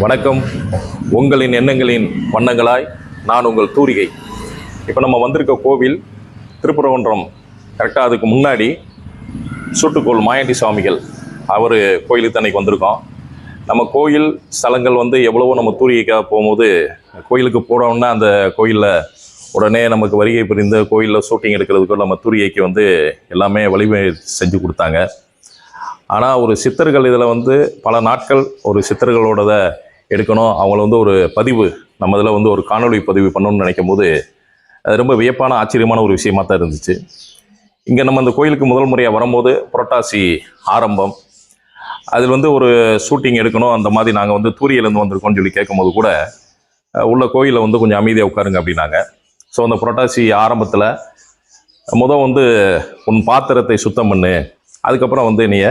வணக்கம். உங்களின் எண்ணங்களின் வண்ணங்களாய் நான் உங்கள் தூரிகை. இப்போ நம்ம வந்திருக்க கோவில் திருப்பரங்குன்றம். கரெக்டாக அதுக்கு முன்னாடி சூட்டுக்கோள் மாயாண்டி சுவாமிகள் அவர் கோயிலுக்கு அன்னைக்கு வந்திருக்கோம். நம்ம கோயில் ஸ்தலங்கள் எவ்வளவோ நம்ம தூரிகைக்காக போகும்போது கோயிலுக்கு போகிறோம்னா அந்த கோயிலில் உடனே நமக்கு வருகை புரிந்து கோயிலில் ஷூட்டிங் எடுக்கிறதுக்கு நம்ம தூரிகைக்கு எல்லாமே வலிமை செஞ்சு கொடுத்தாங்க. ஆனால் ஒரு சித்தர்கள் இதில் பல நாட்கள் ஒரு சித்தர்களோட எடுக்கணும், அவங்கள ஒரு பதிவு நம்ம இதில் ஒரு காணொளி பதிவு பண்ணணும்னு நினைக்கும் போது அது ரொம்ப வியப்பான ஆச்சரியமான ஒரு விஷயமாக தான் இருந்துச்சு. இங்கே நம்ம அந்த கோயிலுக்கு முதல் முறையாக வரும்போது புரட்டாசி ஆரம்பம், அதில் ஒரு ஷூட்டிங் எடுக்கணும், அந்த மாதிரி நாங்கள் தூரியிலேருந்து வந்திருக்கோம்னு சொல்லி கேட்கும்போது கூட உள்ள கோயிலில் கொஞ்சம் அமைதியாக உட்காருங்க அப்படின்னாங்க. ஸோ அந்த புரட்டாசி ஆரம்பத்தில் உன் பாத்திரத்தை சுத்தம் பண்ணு, அதுக்கப்புறம் நீ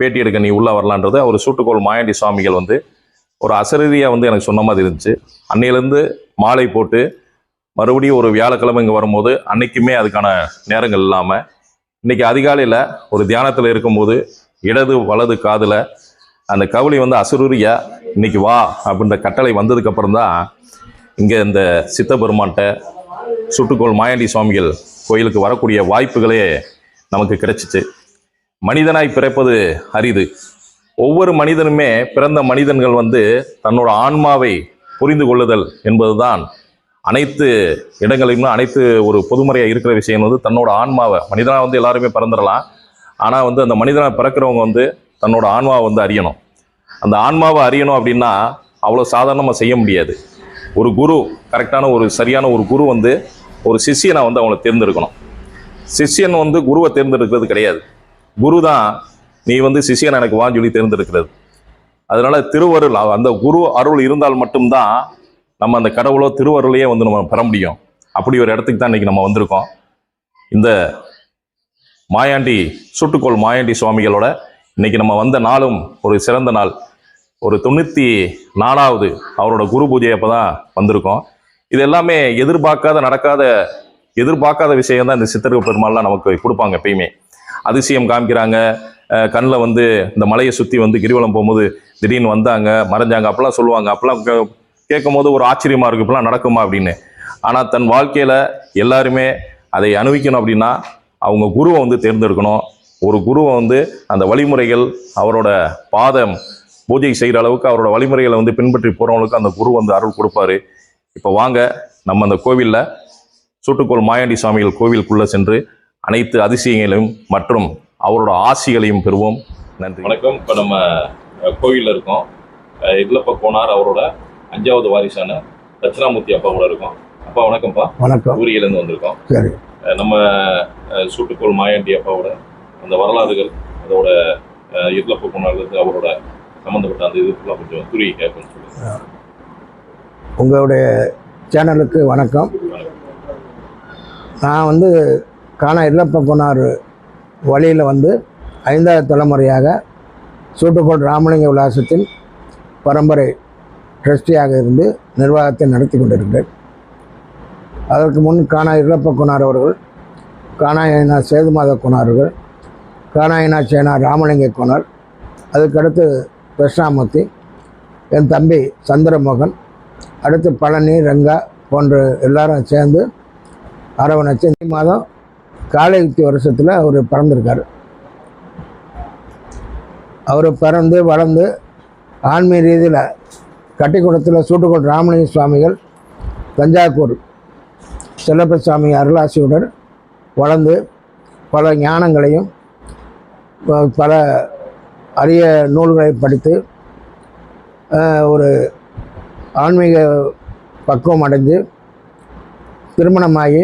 பேட்டி எடுக்க நீ உள்ளே வரலான்றது அவர் சூட்டுக்கோள் மாயாண்டி சுவாமிகள் ஒரு அசரீதியாக எனக்கு சொன்ன மாதிரி இருந்துச்சு. அன்னையிலேருந்து மாலை போட்டு மறுபடியும் ஒரு வியாழக்கிழமை இங்கே வரும்போது அன்னைக்குமே அதுக்கான நேரங்கள் இல்லாமல் இன்றைக்கி அதிகாலையில் ஒரு தியானத்தில் இருக்கும்போது இடது வலது காதில் அந்த கவுளி அசரூரியா இன்னைக்கு வா அப்படின்ற கட்டளை வந்ததுக்கப்புறம் தான் இங்கே இந்த சித்தபெருமான்கிட்ட சூட்டுக்கோள் மாயாண்டி சுவாமிகள் கோயிலுக்கு வரக்கூடிய வாய்ப்புகளே நமக்கு கிடைச்சிச்சு. மனிதனாய் பிறப்பது அரிது. ஒவ்வொரு மனிதனுமே பிறந்த மனிதன்கள் தன்னோட ஆன்மாவை புரிந்து கொள்ளுதல் என்பதுதான் அனைத்து இடங்களிலும் அனைத்து ஒரு பொதுமுறையாக இருக்கிற விஷயம். தன்னோட ஆன்மாவை மனிதனாக எல்லாருமே பிறந்துடலாம், ஆனால் அந்த மனிதனாக பிறக்கிறவங்க தன்னோட ஆன்மாவை அறியணும். அந்த ஆன்மாவை அறியணும் அப்படின்னா அவ்வளோ சாதாரணமாக செய்ய முடியாது. ஒரு குரு, கரெக்டான ஒரு சரியான ஒரு குரு ஒரு சிஷியனை அவங்கள தேர்ந்தெடுக்கணும். சிஷியன் குருவை தேர்ந்தெடுக்கிறது கிடையாது, குரு தான் நீ சிஷியன் எனக்கு வான்னு சொல்லி தேர்ந்தெடுக்கிறது. அதனால திருவருள், அந்த குரு அருள் இருந்தால் மட்டும்தான் நம்ம அந்த கடவுளோ திருவருளையே நம்ம பெற முடியும். அப்படி ஒரு இடத்துக்கு தான் இன்னைக்கு நம்ம வந்திருக்கோம். இந்த மாயாண்டி சூட்டுக்கோள் மாயாண்டி சுவாமிகளோட இன்னைக்கு நம்ம வந்த நாளும் ஒரு சிறந்த நாள். ஒரு 94வது அவரோட குரு பூஜை அப்போ தான் வந்திருக்கோம். இது எல்லாமே எதிர்பார்க்காத விஷயம் தான் இந்த சித்தர்கள் பெருமாள்லாம் நமக்கு கொடுப்பாங்க. எப்பயுமே அதிசயம் காமிக்கிறாங்க. கண்ணில் இந்த மலையை சுற்றி கிரிவலம் போகும்போது திடீர்னு வந்தாங்க மறைஞ்சாங்க அப்படிலாம் சொல்லுவாங்க. அப்பெல்லாம் கேட்கும் போது ஒரு ஆச்சரியமாக இருக்குது, இப்பெல்லாம் நடக்குமா அப்படின்னு. ஆனால் தன் வாழ்க்கையில் எல்லாருமே அதை அனுபவிக்கணும் அப்படின்னா அவங்க குருவை தேர்ந்தெடுக்கணும். ஒரு குருவை அந்த வழிமுறைகள் அவரோட பாதம் பூஜை செய்கிற அளவுக்கு அவரோட வழிமுறைகளை பின்பற்றி போகிறவங்களுக்கு அந்த குரு அருள் கொடுப்பாரு. இப்போ வாங்க நம்ம அந்த கோவிலில் சூட்டுக்கோள் மாயாண்டி சுவாமிகள் கோவிலுக்குள்ளே சென்று அனைத்து அதிசயங்களையும் மற்றும் அவரோட ஆசிகளையும் பெறுவோம். நன்றி. வணக்கம். இப்போ நம்ம கோவிலில் இருக்கோம். இதில் கோனார் அவரோட 5வது வாரிசான தட்சிணாமூர்த்தி அப்பா கூட இருக்கோம். அப்பா வணக்கம்ப்பா. வணக்கம். ஊரியிலேருந்து வந்திருக்கோம். சரி. நம்ம சூட்டுக்கோள் மாயாண்டி அப்பாவோட அந்த வரலாறுகள், அதோட இதில் கோனார்லேருந்து அவரோட சம்மந்தப்பட்ட அந்த இதுக்குள்ள கொஞ்சம் துரிய கேட்பேன்னு சொல்லுங்கள். உங்களுடைய சேனலுக்கு வணக்கம். நான் காணா இல்லப்ப கோனார் வழியில் 5வது தலைமுறையாக சூட்டுக்கோள் ராமலிங்க விலாசத்தின் பரம்பரை ட்ரஸ்டியாக இருந்து நிர்வாகத்தை நடத்தி கொண்டிருக்கிறேன். அதற்கு முன் காணா இல்லப்ப கோனார் அவர்கள், காணாயினா சேதுமாத கோனார்கள், காணாயினா சேனா ராமலிங்க கோனார், அதுக்கடுத்து தட்சிணாமூர்த்தி, என் தம்பி சந்திரமோகன், அடுத்து பழனி ரங்கா போன்ற எல்லாரும் சேர்ந்து அரவணைச்சு இந்த மாதம் காலையுக்தி வருஷத்தில் அவர் பிறந்திருக்கார். அவர் பிறந்து வளர்ந்து ஆன்மீக ரீதியில் கட்டிக்குளத்தில் சூட்டுக்கோள் ராமலிங்க சுவாமிகள், தஞ்சாவூர் செல்லப்பசாமி அருளாசியுடன் வளர்ந்து பல ஞானங்களையும் பல அரிய நூல்களை படித்து ஒரு ஆன்மீக பக்குவம் அடைஞ்சு திருமணமாகி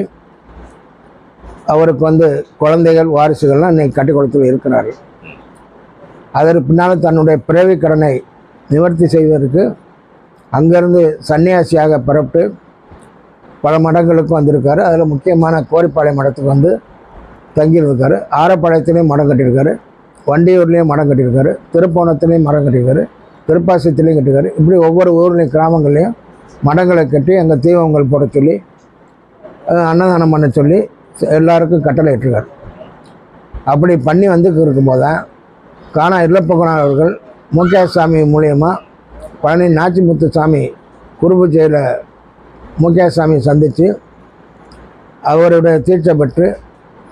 அவருக்கு குழந்தைகள் வாரிசுகள்லாம் இன்றைக்கி கட்டிக்குளத்தில் இருக்கிறார்கள். அதற்கு பின்னால் தன்னுடைய பிறவி கடனை நிவர்த்தி செய்வதற்கு அங்கேருந்து சன்னியாசியாக பிறப்பு பல மடங்களுக்கு வந்திருக்காரு. அதில் முக்கியமான கோரிப்பாளையம் மடத்துக்கு தங்கியிருக்காரு. ஆரப்பாளையத்துலேயும் மடம் கட்டியிருக்காரு, வண்டியூர்லேயும் மடம் கட்டியிருக்காரு, திருப்போணத்துலேயும் மடம் கட்டியிருக்காரு, திருப்பாசத்துலேயும் கட்டியிருக்காரு. இப்படி ஒவ்வொரு ஊர்லேயும் கிராமங்கள்லேயும் மடங்களை கட்டி அங்கே தீபங்கள் போட சொல்லி அன்னதானம் பண்ண சொல்லி எல்லாருக்கும் கட்டளை இட்டிருக்கார். அப்படி பண்ணி இருக்கும்போது தான் காணா இல்லப்ப கோனார் அவர்கள் மூக்கையாசாமி மூலியமாக பழனி நாச்சிமுத்து சாமி குருபூஜையில் முக்கியசாமியை சந்தித்து அவருடைய தீட்சை பெற்று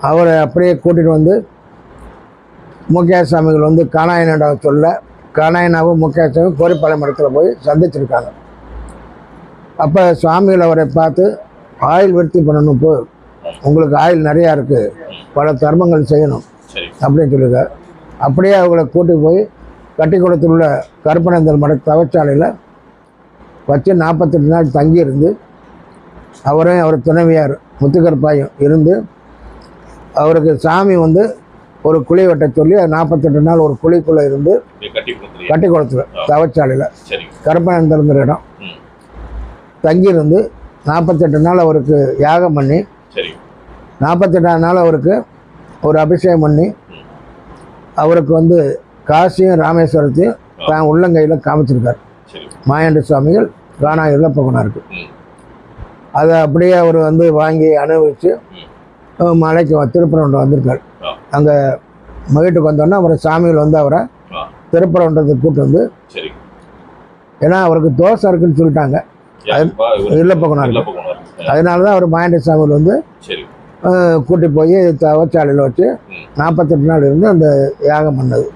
அவரை அப்படியே கூட்டிகிட்டு வந்து முக்கியசாமிகள் வந்து காணாயனோட சொல்ல காணாயனாவும் முக்கியசாமி கோரிப்பாளையம் இடத்துல போய் சந்திச்சிருக்காங்க. அப்போ சுவாமிகள் அவரை பார்த்து ஆயில் விருத்தி பண்ணணும், போ உங்களுக்கு ஆயில் நிறையா இருக்குது, பல தர்மங்கள் செய்யணும் அப்படின்னு சொல்லியிருக்காரு. அப்படியே அவங்கள கூட்டி போய் கட்டிக்குளத்தில் உள்ள கருப்பனந்தல் மட தவச்சாலையில் வச்சு 48 நாள் தங்கியிருந்து அவரையும் அவர் துணைவியார் முத்துக்கருப்பாயும் இருந்து அவருக்கு சாமி வந்து ஒரு குழி வெட்ட சொல்லி 48 நாள் ஒரு குழிக்குள்ளே இருந்து கட்டிக்குளத்தில் தவச்சாலையில் கருப்பனந்தல்ங்கிற இடம் தங்கியிருந்து 48 நாள் அவருக்கு யாகம் பண்ணி 48ஆம் நாள் அவருக்கு ஒரு அபிஷேகம் பண்ணி அவருக்கு வந்து காசியும் ராமேஸ்வரத்தையும் தான் உள்ளங்கையில் காமிச்சிருக்கார். மாயாண்டி சுவாமிகள் காணாயில் போகனாருக்கு அதை அப்படியே அவர் வந்து வாங்கி அனுபவித்து மலைக்கு திருப்பரங்குன்றம் வந்திருக்கார். அங்கே வீட்டுக்கு வந்தோடனே அவரை சாமிகள் வந்து அவரை திருப்பரங்குன்றத்துக்கு கூப்பிட்டு வந்து, ஏன்னா அவருக்கு தோசை இருக்குன்னு சொல்லிட்டாங்க இல்லை போகனாருக்கு, அதனால தான் அவர் மாயாண்டி சாமிகள் வந்து கூட்டி போய் தவச்சாலையில் வச்சு 48 நாள் இருந்து அந்த யாகம் பண்ணது,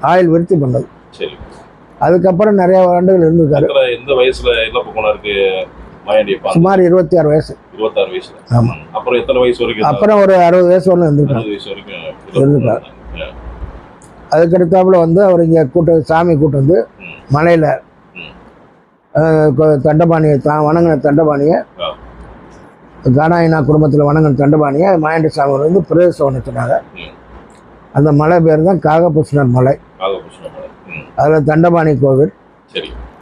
ஆயில் விருத்தி பண்ணது. அதுக்கப்புறம் நிறைய ஆண்டுகள் இருந்திருக்காரு. எந்த வயசுல சுமார் 26 வயசு. ஆமாம். அப்புறம் எத்தனை வயசு வரைக்கும்? அப்புறம் ஒரு 60 வயசு வரலும் இருந்திருக்காரு. அதுக்கடுத்தாப்புல வந்து அவர் இங்கே சாமி கூட்டு வந்து மலையில் தண்டபாணியை தான் வணங்கின தண்டபாணியை காணாயினா குடும்பத்தில் வணங்கின தண்டபாணியை மாயாண்டி சாமி வந்து பிரதேசம் சொன்னாங்க. அந்த மலை பேர் தான் காகபுஷ்ணர் மலை. அதில் தண்டபாணி கோவில்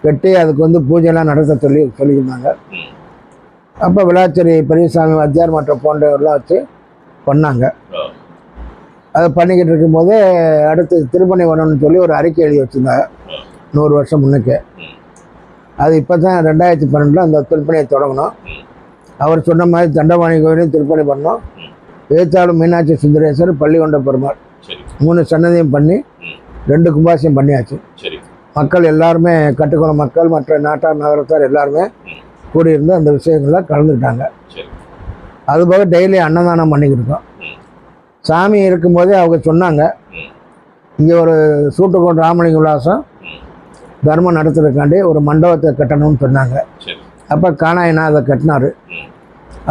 கட்டி அதுக்கு வந்து பூஜைலாம் நடத்த சொல்லியிருந்தாங்க. அப்போ விளாச்சேரி பெரியசாமி வாத்தியார் மற்றும் போன்றவர்கள்லாம் வச்சு பண்ணாங்க. அதை பண்ணிக்கிட்டு இருக்கும்போதே அடுத்து திருப்பணி வரணும்னு சொல்லி ஒரு அறிக்கை எழுதி வச்சுருந்தாங்க 100 வருஷம் முன்னுக்கே. அது இப்போ தான் 2012 அந்த திருப்பணியை தொடங்கணும். அவர் சொன்ன மாதிரி தண்டபாணி கோவிலையும் திருப்பணி பண்ணோம். ஏத்தாலும் மீனாட்சி சுந்தரேஸ்வர் பள்ளிகொண்ட பெருமாள் 3 சன்னதியும் பண்ணி 2 கும்பாசியம் பண்ணியாச்சு. மக்கள் எல்லாருமே கட்டுக்குளம் மக்கள் மற்ற நாட்டார் நகரத்தார் எல்லாருமே கூடியிருந்து அந்த விஷயங்களில் கலந்துக்கிட்டாங்க. அதுபோக டெய்லி அன்னதானம் பண்ணிக்கிட்டு இருக்கோம். சாமி இருக்கும்போதே அவங்க சொன்னாங்க இங்கே ஒரு சூட்டுக்கோட்டை ராமலிங்க விலாசம் தர்மம் நடத்துறதுக்காண்டி ஒரு மண்டபத்தை கட்டணும்னு சொன்னாங்க. அப்போ காணாயினா அதை கட்டினார்.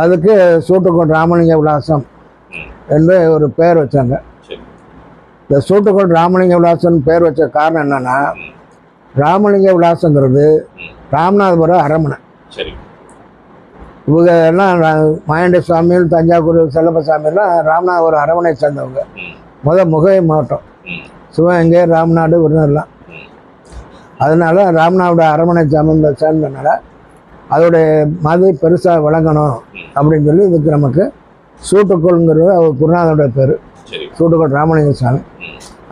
அதுக்கு சூட்டுக்கோட்டை ராமலிங்க விலாசம் என்று ஒரு பெயர் வச்சாங்க. இந்த சூட்டுக்கோட்டை ராமலிங்க விலாசம்னு பேர் வச்ச காரணம் என்னென்னா, ராமலிங்க விலாசங்கிறது ராமநாதபுரம் அரமனை. இவங்க எல்லாம் மாயாண்டி சுவாமிகள் தஞ்சாவூர் செல்லப்ப சாமியெல்லாம் ராமநாதபுரம் அரமனை சேர்ந்தவங்க. முகவை மாவட்டம் சிவகங்கை ராமநாடு விருதுலாம். அதனால் ராமநாதபுரம் அரமனை சேர்ந்ததுனால அதோடைய மதி பெருசாக விளங்கணும் அப்படின்னு சொல்லி இதுக்கு நமக்கு சூட்டுக்கோள்ங்கிறது அவர் குருநாதோடைய பேர். சூட்டுக்கோள் ராமலிங்க சாமி.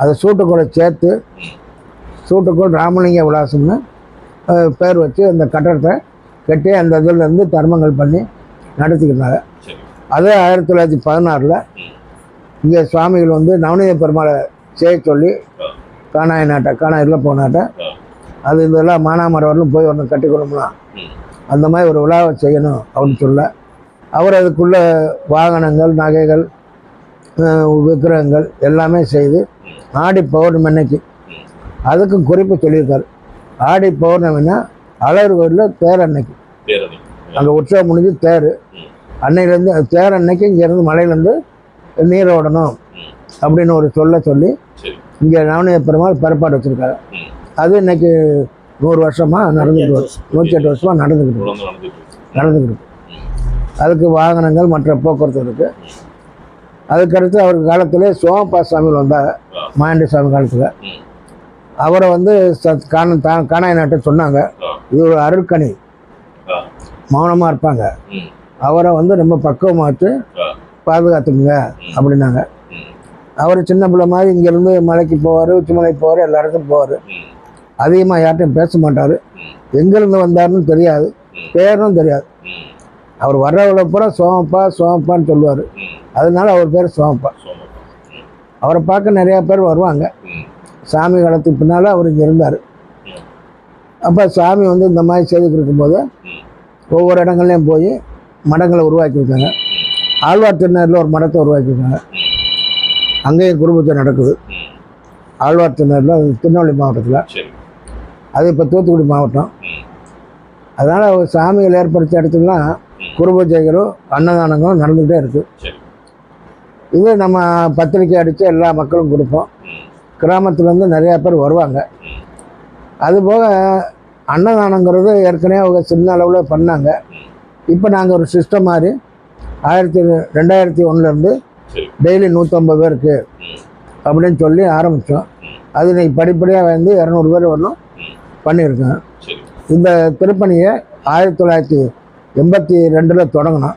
அதை சூட்டுக்கோளை சேர்த்து சூட்டுக்கோள் ராமலிங்க விலாசம்னு பேர் வச்சு அந்த கட்டடத்தை கட்டி அந்த இதிலேருந்து தர்மங்கள் பண்ணி நடத்திக்கிட்டாங்க. அதே 1916 இங்கே சுவாமிகள் வந்து நவநீத பெருமாளை செய்ய சொல்லி காணாயில் போனாட்ட அது இதெல்லாம் மானாமரவர்களும் போய் ஒன்று கட்டிக்கொள்ளலாம், அந்த மாதிரி ஒரு விழாவை செய்யணும் அப்படின்னு சொல்ல அவர் அதுக்குள்ள வாகனங்கள் நகைகள் விக்கிரகங்கள் எல்லாமே செய்து ஆடி பௌர்ணமி அன்னைக்கு அதுக்கும் குறிப்பு சொல்லியிருக்காரு. ஆடி பௌர்ணமின்னா அழகர் கோயிலில் தேர் அன்னைக்கு அங்கே உற்சவம் முடிஞ்சு தேர் அன்னையிலேருந்து தேர் அன்னைக்கு இங்கேருந்து மலையிலேருந்து நீர் ஓடணும் அப்படின்னு ஒரு சொல்லி இங்கே நவநீத பெருமாள் பரப்பாடு வச்சுருக்காரு. அது இன்னைக்கு 100 வருஷமாக நடந்துக்கிட்டு வரும். 108 வருஷமாக நடந்துக்கிட்டு அதுக்கு வாகனங்கள் மற்ற போக்குவரத்து இருக்குது. அதுக்கடுத்து அவருக்கு காலத்தில் சோமப்பா சாமிகள் வந்தாங்க. மாயாண்டி சாமி காலத்தில் அவரை வந்து காணாய் நாட்டை சொன்னாங்க, இது ஒரு அருட்கணி, மௌனமாக இருப்பாங்க, அவரை வந்து ரொம்ப பக்குவமாக வச்சு பாதுகாத்துக்குங்க அப்படின்னாங்க. அவர் சின்ன பிள்ளை மாதிரி இங்கேருந்து மலைக்கு போவார், உச்சிமலைக்கு போவார், எல்லா இடத்துக்கும் போவார். அதிகமாக யார்ட்டையும் பேச மாட்டார். எங்கேருந்து வந்தாருன்னு தெரியாது, பேரும் தெரியாது. அவர் வர்றவளை பூரா சோமப்பான்னு சொல்லுவார். அதனால அவர் பேர் சோமப்பா. அவரை பார்க்க நிறையா பேர் வருவாங்க. சாமி காலத்துக்கு பின்னால் அவர் இங்கே இருந்தார். அப்போ சாமி வந்து இந்த மாதிரி செய்துக்கிட்டு இருக்கும்போது ஒவ்வொரு இடங்கள்லையும் போய் மடங்களை உருவாக்கியிருக்காங்க. ஆழ்வார் திருநகரில் ஒரு மடத்தை உருவாக்கியிருக்காங்க. அங்கேயும் குரு பூஜை நடக்குது. ஆழ்வார் திருநகரில் திருநெல்வேலி மாவட்டத்தில், அது இப்போ தூத்துக்குடி மாவட்டம். அதனால் சாமிகள் ஏற்படுத்திய இடத்துக்குலாம் குரு பூஜைகளும் அன்னதானங்களும் நடந்துகிட்டே இருக்குது. இது நம்ம பத்திரிக்கை அடித்து எல்லா மக்களும் கொடுப்போம். கிராமத்துலேருந்து நிறையா பேர் வருவாங்க. அதுபோக அன்னதானங்கிறது ஏற்கனவே அவங்க சின்ன அளவில் பண்ணாங்க. இப்போ நாங்கள் ஒரு சிஸ்டம் மாதிரி 2001 டெய்லி 150 பேருக்கு அப்படின்னு சொல்லி ஆரம்பித்தோம். அது இன்னைக்கு படிப்படியாக வந்து 200 பேர் வரணும் பண்ணியிருக்கோம். இந்த திருப்பணியை 1982 தொடங்கினோம்.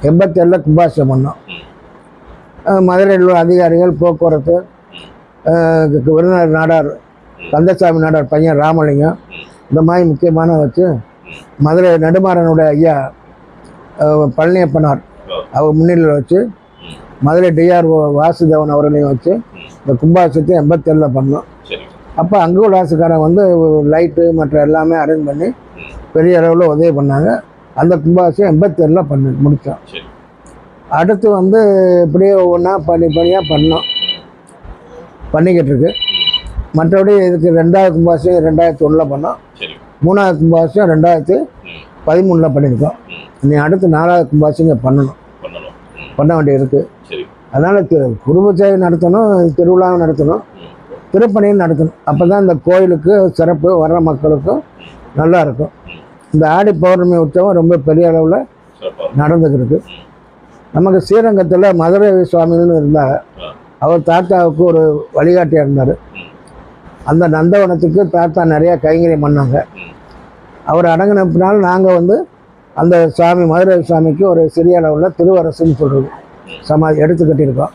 87 கும்பாபிஷேகம் பண்ணோம். மதுரையில் உள்ள அதிகாரிகள், போக்குவரத்து, விருதுநகர் நாடார் கந்தசாமி நாடார் பையன் ராமலிங்கம், இந்த மாதிரி முக்கியமான வச்சு மதுரை நெடுமாறனுடைய ஐயா பழனியப்பனார் அவர் முன்னிலையில் வச்சு, மதுரை டிஆர்ஓ வாசுதேவன் அவர்களையும் வச்சு இந்த கும்பாபிஷேகத்தை 87 பண்ணோம். அப்போ அங்கே உள்ள ஆசுக்காரன் வந்து லைட்டு மற்ற எல்லாமே அரேஞ்ச் பண்ணி பெரிய அளவில் உதவி பண்ணாங்க. அந்த கும்பாபிஷேகம் 87 பண்ணி முடித்தோம். அடுத்து வந்து இப்படியே ஒவ்வொன்றா பணியாக பண்ணோம், பண்ணிக்கிட்டு இருக்கு. மற்றபடி இதுக்கு 2வது கும்பாபிஷேகம் 2001 பண்ணோம். 3வது கும்பாபிஷேகம் 2013 பண்ணியிருக்கோம். இனி அடுத்து 4வது கும்பாபிஷேகம் பண்ண வேண்டிய இருக்குது. அதனால் குரு பூஜை நடத்தணும், திருவிழாவும் நடத்தணும், திருப்பணியும் நடத்தணும். அப்போ தான் இந்த கோயிலுக்கு சிறப்பு, வர்ற மக்களுக்கும் நல்லா இருக்கும். இந்த ஆடி பௌர்ணமி உற்சவம் ரொம்ப பெரிய அளவில் நடந்துக்கிருக்கு. நமக்கு ஸ்ரீரங்கத்தில் மதுரை சுவாமின்னு இருந்தாங்க. அவர் தாத்தாவுக்கு ஒரு வழிகாட்டியாக இருந்தார். அந்த நந்தவனத்துக்கு தாத்தா நிறையா கைங்கரியம் பண்ணாங்க. அவர் அடங்கினப்பினால நாங்கள் வந்து அந்த சாமி மதுரை சுவாமிக்கு ஒரு சிறிய அளவில் திருவரசுன்னு சொல்கிறது சமாதி எடுத்து கட்டியிருக்கோம்.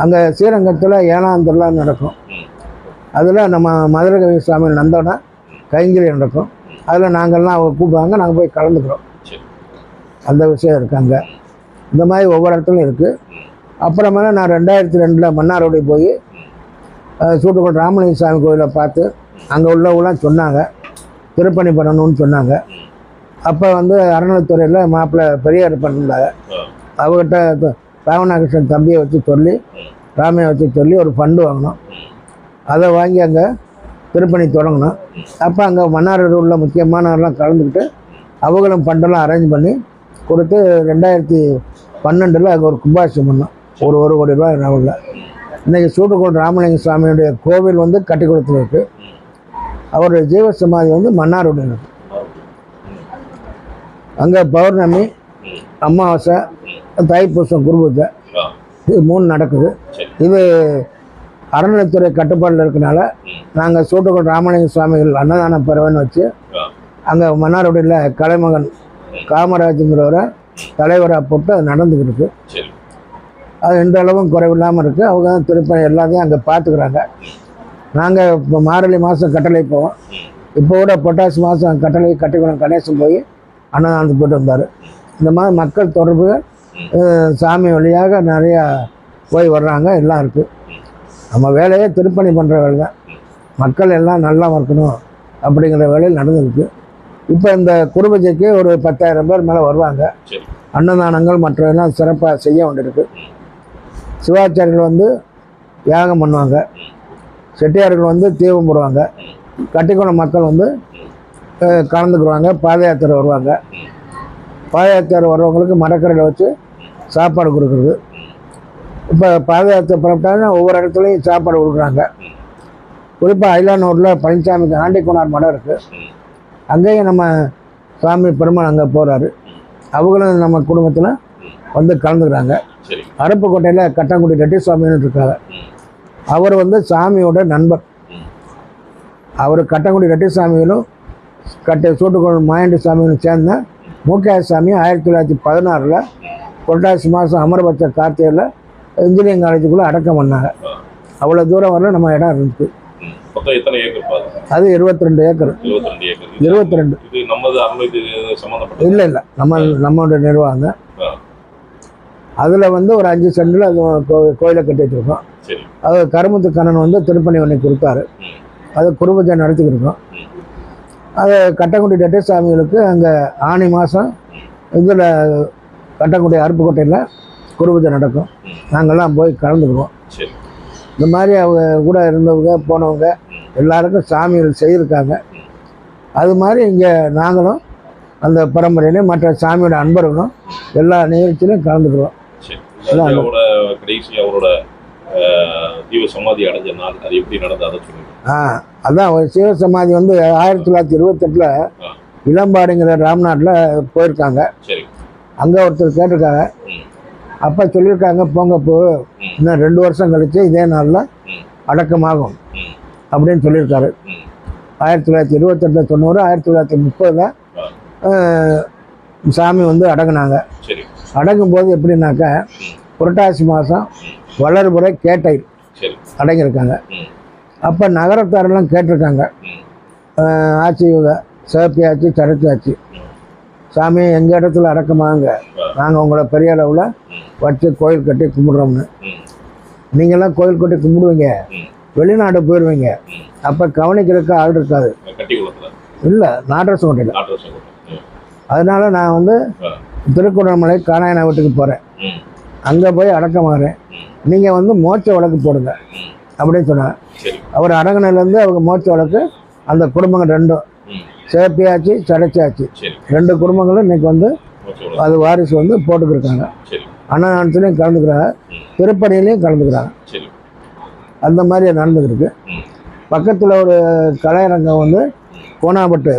அங்கே ஸ்ரீரங்கத்தில் 7ஆம் திருவிழா நடக்கும். அதில் நம்ம மதுரை சுவாமி நந்தவன கைங்கரியம் நடக்கும். அதில் நாங்கள்லாம் அவங்க கூப்பிடுவாங்க, நாங்கள் போய் கலந்துக்கிறோம். அந்த விஷயம் இருக்காங்க. இந்த மாதிரி ஒவ்வொரு இடத்துலையும் இருக்குது. அப்புறமேல நான் 2002 மன்னார்குடி போய் சூட்டுக்கோட்டை ராமலிங்க சாமி கோயிலை பார்த்து அங்கே உள்ளவங்களாம் சொன்னாங்க திருப்பணி பண்ணணும்னு சொன்னாங்க. அப்போ வந்து அறநிலைத்துறையில் மாப்பிள்ளை பெரியார் பண்ணியிருந்தாங்க. அவர்கிட்ட ராமநாகிருஷ்ணன் தம்பியை வச்சு சொல்லி, ராமையை வச்சு சொல்லி ஒரு ஃபண்டு வாங்கினோம். அதை வாங்கி அங்கே திருப்பணி தொடங்கினோம். அப்போ அங்கே மன்னார் உள்ள முக்கியமானவரெலாம் கலந்துக்கிட்டு அவங்களும் ஃபண்டெல்லாம் அரேஞ்ச் பண்ணி கொடுத்து 2012 அங்கே ஒரு கும்பாபிஷேகம் பண்ணோம். ஒரு கோடி ரூபாய் லெவலில். இன்றைக்கி சூட்டுக்கோட்டை ராமலிங்க சாமியுடைய கோவில் வந்து கட்டி கொடுத்துருக்கு. அவருடைய ஜீவசமாதி வந்து மன்னாருடைய இருக்குது. அங்கே பௌர்ணமி, அமாவாசை, தைப்பூசம், குரு பூஜை, இது 3 நடக்குது. இது அறநிலைத்துறை கட்டுப்பாடில் இருக்கனால நாங்கள் சூட்டுக்கோட்டை ராமலிங்க சுவாமிகள் அன்னதான பறவைன்னு வச்சு அங்கே மன்னாருடையில் கலைமகன் காமராஜுங்கிறவரை தலைவராக போட்டு அது நடந்துக்கிட்டு இருக்கு. அது எந்த அளவும் குறைவில்லாமல் இருக்குது. அவங்க தான் திருப்பணி எல்லாத்தையும் அங்கே பார்த்துக்கிறாங்க. நாங்கள் இப்போ மார்கழி மாதம் கட்டளை போவோம். இப்போ கூட பொட்டாசி மாதம் கட்டளை கட்டிக்குளம் கணேசன் போய் அன்னதானத்துக்கு போய்ட்டு வந்தார். இந்த மாதிரி மக்கள் தொடர்பு சாமி வழியாக நிறையா போய் வர்றாங்க, எல்லாம் இருக்குது. நம்ம வேலையே திருப்பணி பண்ணுற வேலை தான். மக்கள் எல்லாம் நல்லா இருக்கணும் அப்படிங்கிற வேலையில் நடந்துருக்கு. இப்போ இந்த குருபூஜைக்கு ஒரு 10,000 பேர் மேலே வருவாங்க. அன்னதானங்கள் மற்றவெல்லாம் சிறப்பாக செய்ய வேண்டியிருக்கு. சிவாச்சாரியர்கள் வந்து யாகம் பண்ணுவாங்க, செட்டியார்கள் வந்து தீபம் போடுவாங்க, கட்டிக்குளம் மக்கள் வந்து கலந்துக்குருவாங்க, பாத யாத்திரை வருவாங்க. பாத யாத்திரை வர்றவங்களுக்கு மரக்கரையில் வச்சு சாப்பாடு கொடுக்குறது. இப்போ பாத யாத்திரை புறப்பட்டாங்கன்னா ஒவ்வொரு இடத்துலையும் சாப்பாடு கொடுக்குறாங்க. குறிப்பாக ஐலானூரில் பழனிசாமிக்கு ஆண்டிக்குனார் மடம் இருக்குது. அங்கேயும் நம்ம சாமி பெருமாள் அங்கே போகிறாரு. அவங்களும் நம்ம குடும்பத்தில் வந்து கலந்துக்கிறாங்க. அருப்புக்கோட்டையில் கட்டங்குடி ரெட்டி சுவாமின்னு இருக்காங்க. அவர் வந்து சாமியோட நண்பர். அவர் கட்டங்குடி ரெட்டி சாமிகளும் சூட்டுக்கோட்டை மாயாண்டி சாமிகளும் சேர்ந்த மூக்கையா சாமி 1916 புரட்டாசி மாதம் அமரபட்ச கார்த்திகையில் இன்ஜினியரிங் காலேஜுக்குள்ளே அடக்கம் பண்ணாங்க. அவ்வளோ தூரம் வரல நம்ம இடம் இருந்துச்சு. அது 22 ஏக்கர். 22 இல்லை நம்மளோட நிர்வாகம். அதில் வந்து ஒரு 5 சென்டில் அது கோயிலை கட்டி வச்சுருக்கோம். அது கருமுத்து கண்ணன் வந்து திருப்பணி பண்ணி கொடுத்தாரு. அது குருபூஜை நடத்திக்கிட்டு இருக்கோம். அது கட்டக்குடி ரெட்டசாமிகளுக்கு அங்கே ஆனி மாதம் இதில் கட்டக்குடி அருப்புக்கோட்டையில் குருபூஜை நடக்கும். நாங்கள்லாம் போய் கலந்துக்குவோம். சரி. இந்த மாதிரி அவங்க கூட இருந்தவங்க போனவங்க எல்லாருக்கும் சாமிகள் செய்திருக்காங்க. அது மாதிரி இங்கே நாங்களும் அந்த பரம்பரையிலையும் மற்ற சாமியோட அன்பர்களும் எல்லா நிகழ்ச்சியிலும் கலந்துக்குவோம். சரி. ஐயாவோட கடைசி அவரோட ஜீவ சமாதி அடைஞ்ச நாள் அது எப்படி நடந்தது அதை சொல்லுங்க. அதான் ஒரு சிவ சமாதி வந்து 1928 இளம்பாடிங்கிற ராம்நாட்டில் போயிருக்காங்க. சரி. அங்கே ஒருத்தர் கேட்டிருக்காங்க. அப்போ சொல்லியிருக்காங்க, போங்க போ, இன்னும் 2 வருஷம் கழிச்சு இதே நாளில் அடக்கமாகும் அப்படின்னு சொல்லியிருக்காரு. 1928 90 1930 சாமி வந்து அடங்கினாங்க. அடங்கும்போது எப்படின்னாக்க புரட்டாசி மாதம் வளர்புறை கேட்டை அடங்கியிருக்காங்க. அப்போ நகரத்தாரெல்லாம் கேட்டிருக்காங்க, ஆட்சி சிவப்பி ஆட்சி சரத்தி ஆட்சி சாமி எங்கள் இடத்துல அடக்கமாங்க, நாங்கள் உங்களை பெரிய அளவில் வச்சு கோயில் கட்டி கும்பிட்றோம்னு. நீங்கள்லாம் கோயில் கட்டி கும்பிடுவீங்க, வெளிநாடு போயிடுவீங்க, அப்போ கவனிக்கிறதுக்கு ஆள் இருக்காது. இல்லை, நாட்டரசு கோட்டையில். அதனால நான் வந்து திருக்குறமலை காணாயன வீட்டுக்கு போகிறேன், அங்கே போய் அடக்கமாகறேன், நீங்கள் வந்து மோட்ச வழக்கு போடுங்க அப்படின்னு சொன்னாங்க. அவர் அடங்கினிலேருந்து அவங்க மோட்ச வழக்கு அந்த குடும்பங்கள் ரெண்டும் சேப்பியாச்சு சடைச்சாச்சு 2 குடும்பங்களும் இன்னைக்கு வந்து அது வாரிசு வந்து போட்டுக்கிருக்காங்க. அன்னதானத்துலேயும் கலந்துக்கிறாங்க, திருப்பணியிலையும் கலந்துக்கிறாங்க. அந்த மாதிரி நடந்துக்கிருக்கு. பக்கத்தில் ஒரு கலையரங்கம் வந்து கோனாப்பட்டு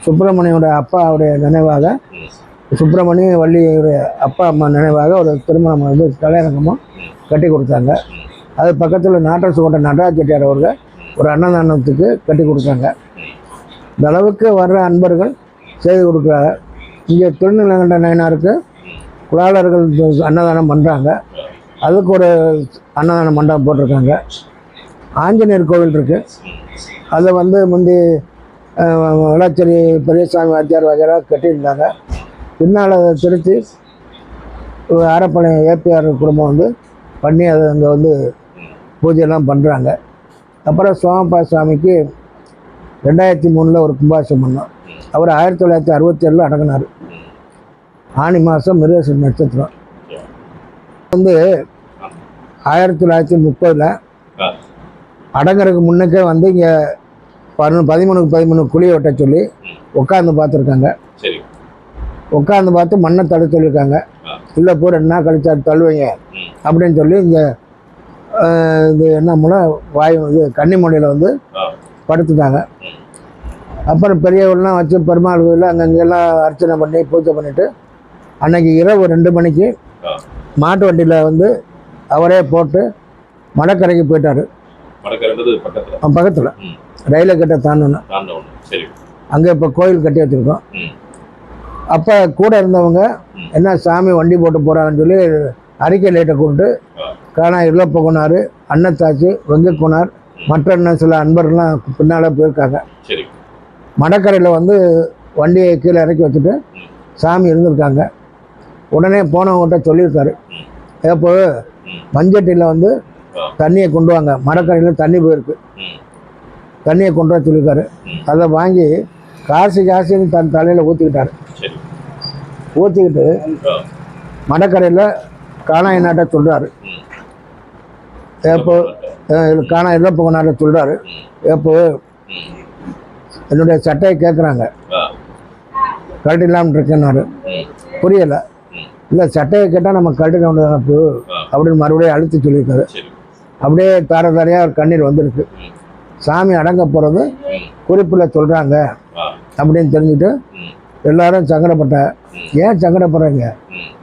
சுப்பிரமணியோட அப்பாவுடைய நினைவாக, சுப்பிரமணிய வள்ளியுடைய அப்பா அம்மா நினைவாக ஒரு திருமணம் வந்து கலையரங்கமும் கட்டி கொடுத்தாங்க. அது பக்கத்தில் நாட்டரசு கோட்டை நடராஜ செட்டியார் அவர்கள் ஒரு அன்னதானத்துக்கு கட்டி கொடுத்தாங்க. இந்த அளவுக்கு வர்ற அன்பர்கள் செய்து கொடுக்குறாங்க. இங்கே திருநீலகண்ட நயனாருக்கு குலாளர்கள் அன்னதானம் பண்ணுறாங்க. அதுக்கு ஒரு அன்னதான மண்டபம் போட்டிருக்காங்க. ஆஞ்சநேயர் கோவில் இருக்குது, அதை வந்து முந்தி வளச்சேரி பெரியசாமி வாத்தியார் வகைரா கட்டியிருந்தாங்க. பின்னால் அதை திருத்தி ஆரப்பாளையம் ஏபிஆர் குடும்பம் வந்து பண்ணி அதை அங்கே வந்து பூஜையெல்லாம் பண்ணுறாங்க. அப்புறம் சோமப்பா சாமிக்கு 2003 ஒரு கும்பாபிஷேகம் பண்ணோம். அவர் 1967 அடங்கினார். ஆனி மாதம் மிருகசீரிஷ நட்சத்திரம் வந்து 1930 அடங்குறதுக்கு முன்னுக்கே வந்து இங்கே 13 குழியை வெட்ட சொல்லி உட்காந்து பார்த்துருக்காங்க. உட்காந்து பார்த்து மண்ணை தள்ள சொல்லியிருக்காங்க. இல்லை போ 2 நாள் கழிச்சா தள்ளுவீங்க அப்படின்னு சொல்லி இங்கே இது என்ன மூலம் வாயு இது கன்னிமொழியில் வந்து படுத்துட்டாங்க. அப்புறம் பெரியவர்கள்லாம் வச்சு பெருமாள் கோயிலில் அங்கங்கெல்லாம் அர்ச்சனை பண்ணி பூஜை பண்ணிவிட்டு அன்னைக்கு இரவு 2 மணிக்கு மாட்டு வண்டியில் வந்து அவரே போட்டு மடக்கரைக்கு போயிட்டார். பக்கத்தில் ரயிலை கிட்ட தாண்டணும். அங்கே இப்போ கோயில் கட்டி வச்சுருக்கோம். அப்போ கூட இருந்தவங்க என்ன சாமி வண்டி போட்டு போகிறாங்கன்னு சொல்லி அறிக்கை லைட்டை கூப்பிட்டு காணா இளப்பகுனார், அன்னத்தாச்சி, வெங்கக்குனார், மற்ற இன்னும் சில அன்பர்கள்லாம் பின்னால் போயிருக்காங்க. மடக்கரையில் வந்து வண்டியை கீழே இறக்கி வச்சுட்டு சாமி இருந்திருக்காங்க. உடனே போனவங்ககிட்ட சொல்லியிருக்காரு, எப்போ மஞ்சட்டியில் வந்து தண்ணியை கொண்டு வாங்க, மடக்கரையில் தண்ணி போயிருக்கு, தண்ணியை கொண்டு வர சொல்லியிருக்காரு. அதை வாங்கி காசின்னு தன் தலையில் ஊற்றிக்கிட்டார். ஊற்றிக்கிட்டு மடக்கரையில் காணாய் நாட்டை சொல்கிறாரு. எப்போ காணா இழப்பு நாட்டை சொல்கிறாரு. எப்போ என்னுடைய சட்டையை கேட்குறாங்க, கழட்டி இல்லாமல் இருக்கேன்னாரு. புரியலை. இல்லை, சட்டையை கேட்டால் நம்ம கழட்டிக்க வேண்டியது அப்படின்னு மறுபடியும் அழுத்தி சொல்லியிருக்காரு. அப்படியே தாரையாக ஒரு கண்ணீர் வந்துருக்கு. சாமி அடங்க போகிறது குறிப்பில் சொல்கிறாங்க அப்படின்னு தெரிஞ்சுட்டு எல்லாரும் சங்கடப்பட்ட. ஏன் சங்கடப்படுறீங்க?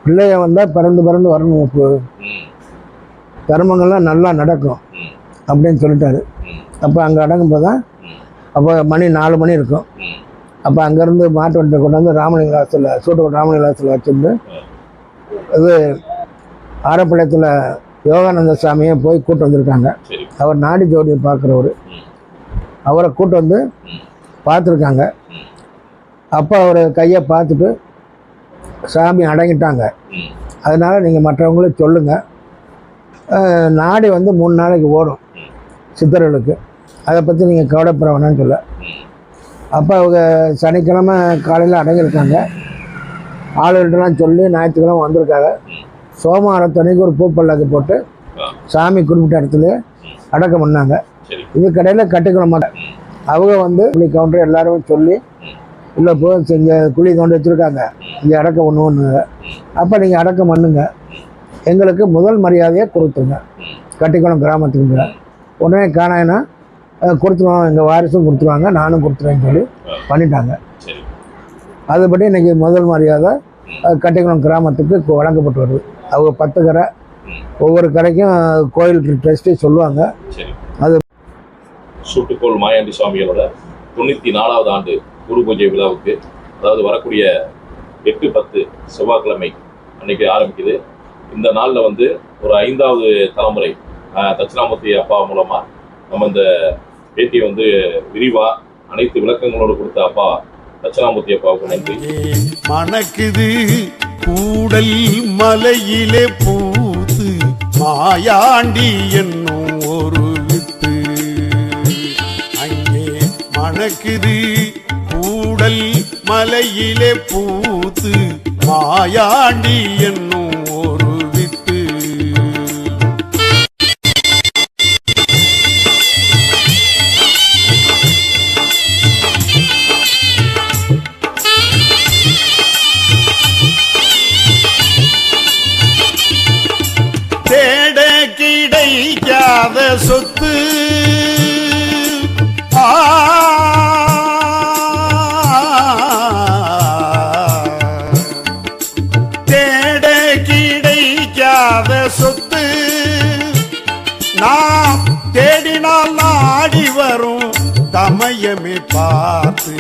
பிள்ளைய வந்தால் பிறந்து வரணும், இப்போ கர்மங்கள்லாம் நல்லா நடக்கும் அப்படின்னு சொல்லிட்டாரு. அப்போ அங்கே அடங்கும்போது தான் அப்போ மணி 4 மணி இருக்கும். அப்போ அங்கேருந்து மாட்டு வண்டியை கொண்டாந்து ராமலிங்க விலாசத்தில் சூட்டுக்கோட்டை ராமலிங்க விலாசத்தில் வச்சுருந்து இது ஆரப்பாளையத்தில் யோகானந்த சாமியை போய் கூட்டு வந்திருக்காங்க. அவர் நாடி ஜோடியை பார்க்குறவர், அவரை கூட்டு வந்து பார்த்துருக்காங்க. அப்போ அவர் கையை பார்த்துட்டு சாமி அடங்கிட்டாங்க, அதனால் நீங்கள் மற்றவங்களுக்கு சொல்லுங்கள், நாடி வந்து 3 நாளைக்கு ஓடும் சித்தர்களுக்கு, அதை பற்றி நீங்கள் கவலைப்பட வேணான்னு சொல்ல. அப்போ அவங்க சனிக்கிழமை காலையில் அடங்கியிருக்காங்க. ஆளுகிட்டலாம் சொல்லி ஞாயிற்றுக்கிழமை வந்திருக்காங்க. சோமவாரத்தன்னைக்கு ஒரு பூப்பல்லாக்கு போட்டு சாமி குறிப்பிட்ட இடத்துல அடக்கம் பண்ணாங்க. இது கடையில் கட்டுக்கணும் மாட்டேன். அவங்க வந்து குழி கவுண்டர் எல்லாருமே சொல்லி உள்ள போய் செஞ்ச குழி கவுண்டர் வச்சுருக்காங்க, இங்கே அடக்கம் பண்ணுவோன்னு. அப்போ நீங்கள் அடக்கம் பண்ணுங்க, எங்களுக்கு முதல் மரியாதையை கொடுத்துருங்க கட்டிக்குளம் கிராமத்துக்கு. உடனே காணாயினா கொடுத்துருவாங்க, எங்கள் வாரிசும் கொடுத்துருவாங்க, நானும் கொடுத்துருவேன்னு சொல்லி பண்ணிட்டாங்க. அதுபடி இன்றைக்கி முதல் மரியாதை கட்டிக்குளம் கிராமத்துக்கு வழங்கப்பட்டு வருது. அவங்க 10 கரை, ஒவ்வொரு கரைக்கும் கோயில் ட்ரஸ்ட்டே சொல்லுவாங்க. அது சூட்டுக்கோள் மாயாண்டி சுவாமிகளோட 94வது ஆண்டு குரு பூஜை விழாவுக்கு, அதாவது வரக்கூடிய 8/10 செவ்வாய்க்கிழமை அன்னைக்கு ஆரம்பிக்குது. இந்த நாளில் வந்து ஒரு 5வது தலைமுறை தட்சிணாமூர்த்தி அப்பா மூலமாக நம்ம இந்த பேட்டியை வந்து விரிவாக அனைத்து விளக்கங்களோடு கொடுத்த அப்பா தட்சிணாமூர்த்தி அப்பாவுக்கு நன்றி. மணக்குது கூடல் மலையிலே பூத்து மாயாண்டி என்னும் ஒரு வித்து. அங்கே மணக்குது கூடல் மலையிலே பூத்து மாயாண்டி என்னும் ஒரு வித்து. தேட கிடைக்காத சொத்து தேட கிடைக்காத சொத்து நாம் தேடினால் நாடி வரும் தமயமே பார்த்து.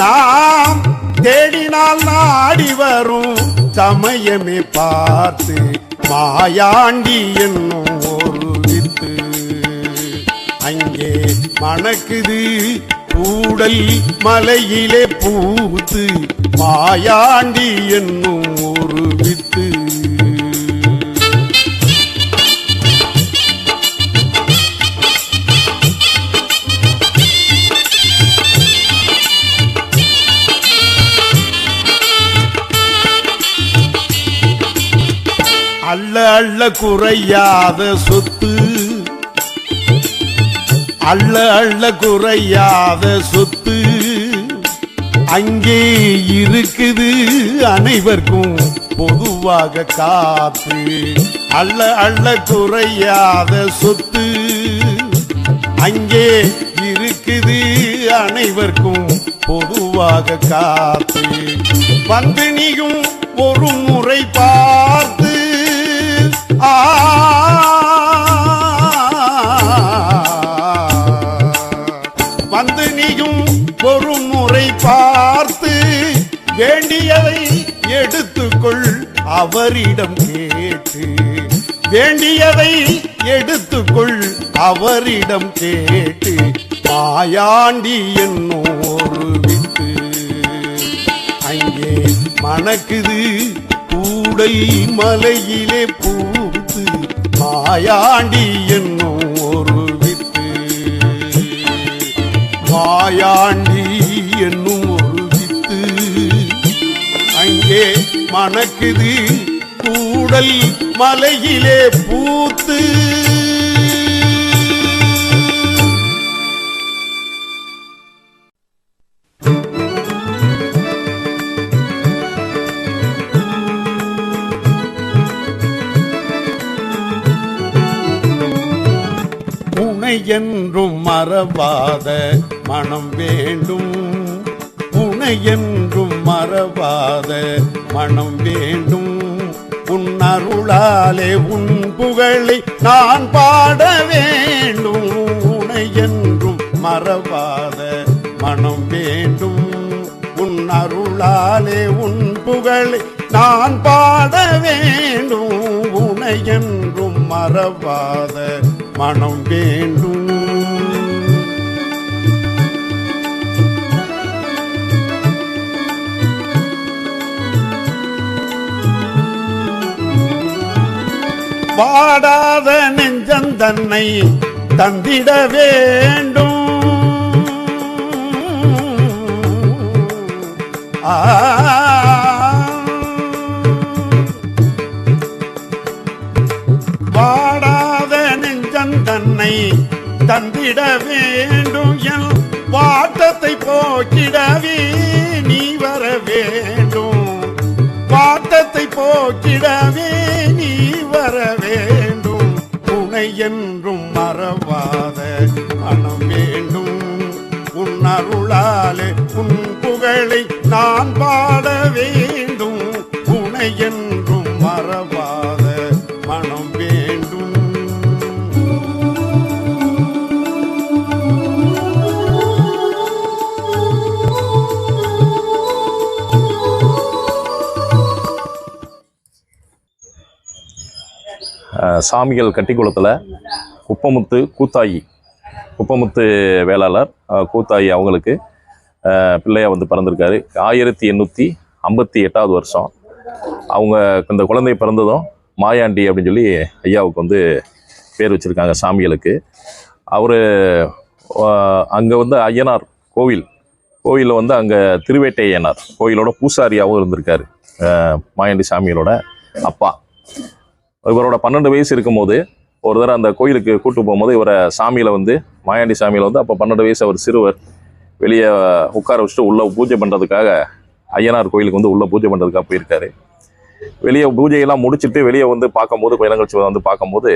நாம் தேடினால் நாடி வரும் சமயமே பார்த்து மாயாண்டி என்னும் ஒரு வித்து. அங்கே மணக்குது கூடல் மலையிலே பூத்து மாயாண்டி என்னும் ஒரு வித்து. அள்ள அள்ள குறையாத சொத்து, அள்ள அள்ள குறையாத சொத்து அங்கே இருக்குது அனைவருக்கும் பொதுவாக காத்து. அள்ள அள்ள குறையாத சொத்து அங்கே இருக்குது அனைவருக்கும் பொதுவாக காத்து. வந்து நீயும் ஒரு முறை பார்த்து வந்து நீயும் ஒரு முறை பார்த்து வேண்டியதை எடுத்துக்கொள் அவரிடம் கேட்டு. வேண்டியதை எடுத்துக்கொள் அவரிடம் கேட்டு மாயாண்டி என்னும் ஒரு வித்து. அங்கே மணக்குது கூடல் மலையிலே பூத்து மாயாண்டி என்னும் ஒரு வித்து. மாயாண்டி என்னும் ஒரு வித்து அங்கே மணக்குது கூடல் மலையிலே பூத்து. என்றும் மறவாத மனம் வேண்டும், உனை என்றும் மறவாத மனம் வேண்டும். உன் அருளாலே உன் புகழை நான் பாட வேண்டும். உனை என்றும் மறவாத மனம் வேண்டும், உன் அருளாலே உன் புகழை நான் பாட வேண்டும். உனை என்றும் மறவாத மனம் வேண்டும். வாடாத நெஞ்சந்தன்னை தந்திட வேண்டும். வாடாத நெஞ்சந்தன்னை தந்திட வேண்டும் என் வாட்டத்தை போக்கிடவே நீ வர வேண்டும். வாட்டத்தை போக்கிடவே நீ வர வேண்டும். உனை என்றும் மறவாத மனம் வேண்டும். உன் அருளாலே உன் புகழை நான் பாட வேண்டும். உனை என்றும் மறவாத மனம் வேண்டும். சாமிகள் கட்டிக்குளத்தில் குப்பமுத்து வேளாளர் கூத்தாயி அவங்களுக்கு பிள்ளையா வந்து பிறந்திருக்காரு. 1858 வருஷம் அவங்க இந்த குழந்தை பிறந்ததும் மாயாண்டி அப்படின்னு சொல்லி ஐயாவுக்கு வந்து பேர் வச்சுருக்காங்க சாமிகளுக்கு. அவர் அங்கே வந்து ஐயனார் கோவிலில் வந்து அங்கே திருவேட்டை ஐயனார் கோயிலோட பூசாரியாகவும் இருந்திருக்காரு. மாயாண்டி சாமிகளோட அப்பா இவரோட 12 வயசு இருக்கும்போது ஒரு தடவை அந்த கோயிலுக்கு கூட்டு போகும்போது இவரை மாயாண்டி சாமியில் வந்து அப்போ 12 வயசு அவர் சிறுவர் வெளியே உட்கார வச்சுட்டு உள்ளே பூஜை பண்ணுறதுக்காக ஐயனார் கோயிலுக்கு வந்து உள்ளே பூஜை பண்ணுறதுக்காக போயிருக்காரு. வெளியே பூஜையெல்லாம் முடிச்சுட்டு வெளியே வந்து பார்க்கும்போது கொஞ்ச கழிச்சு வந்து பார்க்கும்போது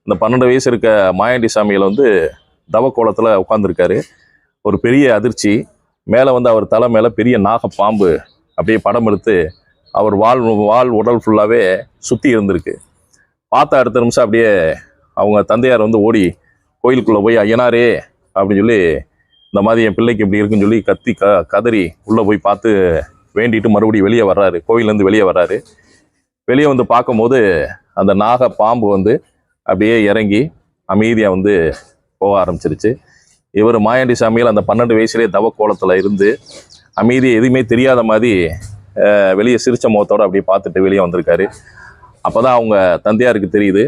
இந்த 12 வயசு இருக்க மாயாண்டி சாமியில் வந்து தவக்கோலத்தில் உட்காந்துருக்காரு. ஒரு பெரிய அதிர்ச்சி. மேலே வந்து அவர் தலை மேலே பெரிய நாகப்பாம்பு அப்படியே படம் எடுத்து அவர் வால் உடல் ஃபுல்லாகவே சுற்றி இருந்திருக்கு. பார்த்த அடுத்த நிமிஷம் அப்படியே அவங்க தந்தையார் வந்து ஓடி கோயிலுக்குள்ளே போய் ஐயனாரே அப்படின்னு சொல்லி இந்த மாதிரி என் பிள்ளைக்கு இப்படி இருக்குன்னு சொல்லி கதறி உள்ளே போய் பார்த்து வேண்டிட்டு மறுபடியும் வெளியே வர்றாரு. கோயிலேருந்து வெளியே வர்றாரு. வெளியே வந்து பார்க்கும்போது அந்த நாக பாம்பு வந்து அப்படியே இறங்கி அமைதியாக வந்து போக ஆரம்பிச்சிருச்சு. இவர் மாயாண்டி சாமியில் அந்த 12 வயசுலேயே தவக்கோலத்தில் இருந்து அமைதியை எதுவுமே தெரியாத மாதிரி வெளியே சிரிச்ச முகத்தோடு அப்படியே பார்த்துட்டு வெளியே வந்திருக்காரு. அப்போ தான் அவங்க தந்தையாருக்கு தெரியுது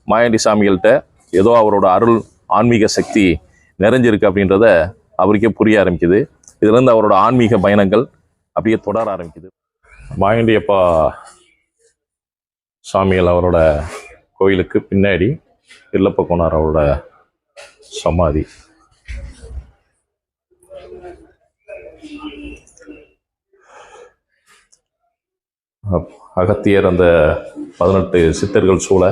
மாயாண்டி சாமிகள்கிட்ட ஏதோ அவரோட அருள் ஆன்மீக சக்தி நிறைஞ்சிருக்கு அப்படின்றத அவருக்கே புரிய ஆரம்பிக்குது. இதுலேருந்து அவரோட ஆன்மீக பயணங்கள் அப்படியே தொடர ஆரம்பிக்குது. மாயாண்டியப்பா சாமிகள் அவரோட கோயிலுக்கு பின்னாடி இல்லப்ப கோனார் அவரோட சமாதி. அகத்தியர் அந்த 18 சித்தர்கள் சூழ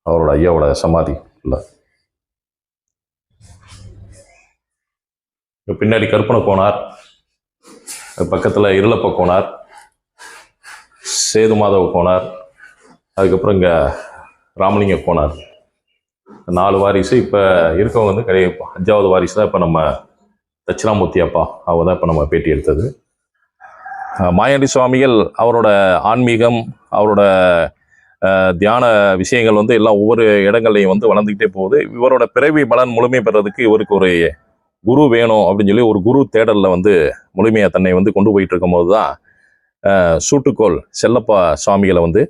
அவரோட ஐயாவோட சமாதி இல்லை. பின்னாடி கற்பனை கோனார், பக்கத்தில் இருளப்ப கோனார், சேது மாதவ கோனார், அதுக்கப்புறம் இங்கே ராமலிங்க கோனார். 4 வாரிசு. இப்போ இருக்கவங்க வந்து 5வது வாரிசு தான் இப்போ நம்ம தட்சிணாமூர்த்தி அப்பா அவங்க தான் இப்போ நம்ம பேட்டி எடுத்தது. மாயாண்டி சுவாமிகள் அவரோட ஆன்மீகம் அவரோட தியான விஷயங்கள் வந்து எல்லாம் ஒவ்வொரு இடங்கள்லையும் வந்து வளர்ந்துக்கிட்டே போகுது. இவரோட பிறவி பலன் முழுமை பெறதுக்கு இவருக்கு ஒரு குரு வேணும் அப்படின்னு சொல்லி ஒரு குரு தேடலில் வந்து முழுமையாக தன்னை வந்து கொண்டு போயிட்டு இருக்கும்போது தான் சூட்டுக்கோள் செல்லப்பா சுவாமிகளை வந்து